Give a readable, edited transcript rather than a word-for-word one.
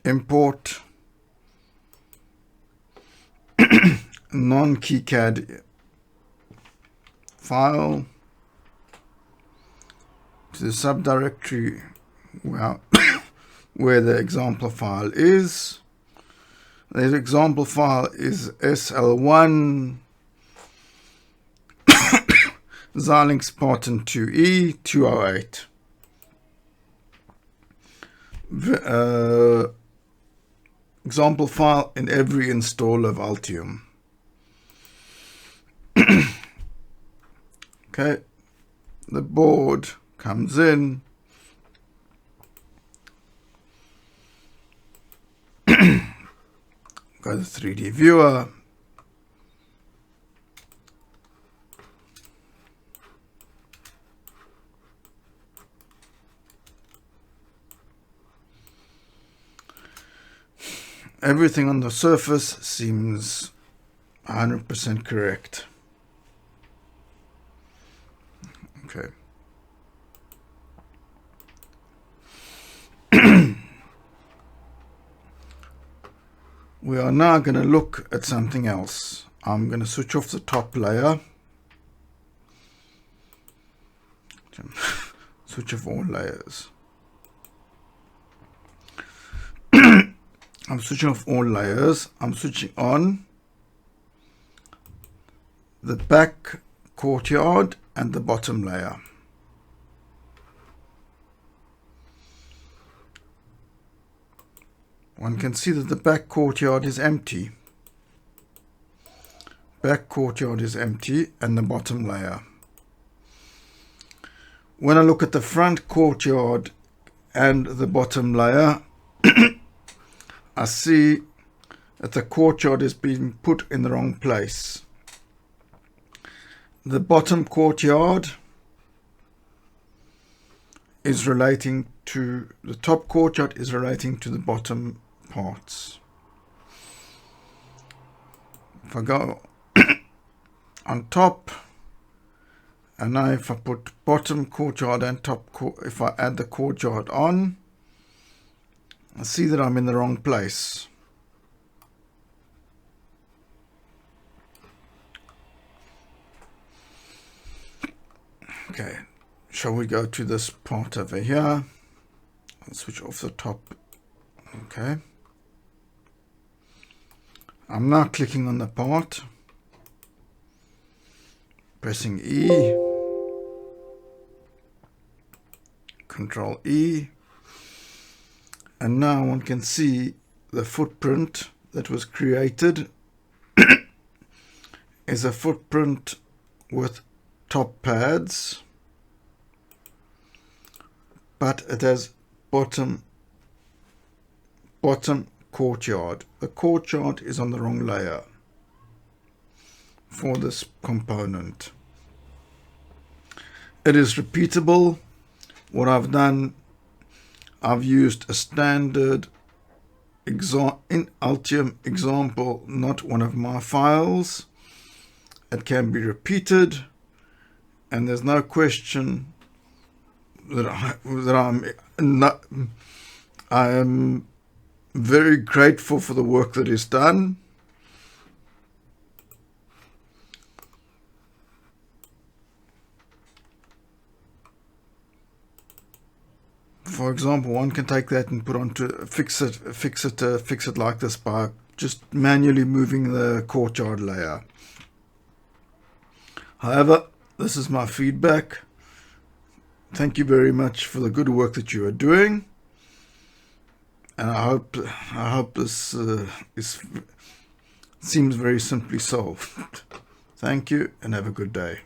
import non-Kicad file to the subdirectory where the example file is. The example file is SL1 Xilinx Spartan 2E 208. Example file in every install of Altium. Okay, the board comes in. Go to the 3D viewer. Everything on the surface seems 100% correct. Okay. We are now going to look at something else. I'm going to switch off the top layer. Switch off all layers. I'm switching off all layers. I'm switching on the back courtyard and the bottom layer. One can see that the back courtyard is empty. Back courtyard is empty and the bottom layer. When I look at the front courtyard and the bottom layer, I see that the courtyard is being put in the wrong place. The bottom courtyard is relating to the top courtyard is relating to the bottom parts. If I go on top, and now if I put bottom courtyard and top if I add the courtyard on, I see that I'm in the wrong place. Okay, shall we go to this part over here? I'll switch off the top. Okay. I'm now clicking on the part, pressing E, Control E, and now one can see the footprint that was created is a footprint with top pads, but it has bottom courtyard. The courtyard is on the wrong layer for this component. It is repeatable. What I've done, I've used a standard in Altium example, not one of my files. It can be repeated, and there's no question that I am very grateful for the work that is done. For example, one can take that and put onto fix it like this by just manually moving the courtyard layer. However, this is my feedback. Thank you very much for the good work that you are doing, and I hope this seems very simply solved. Thank you and have a good day.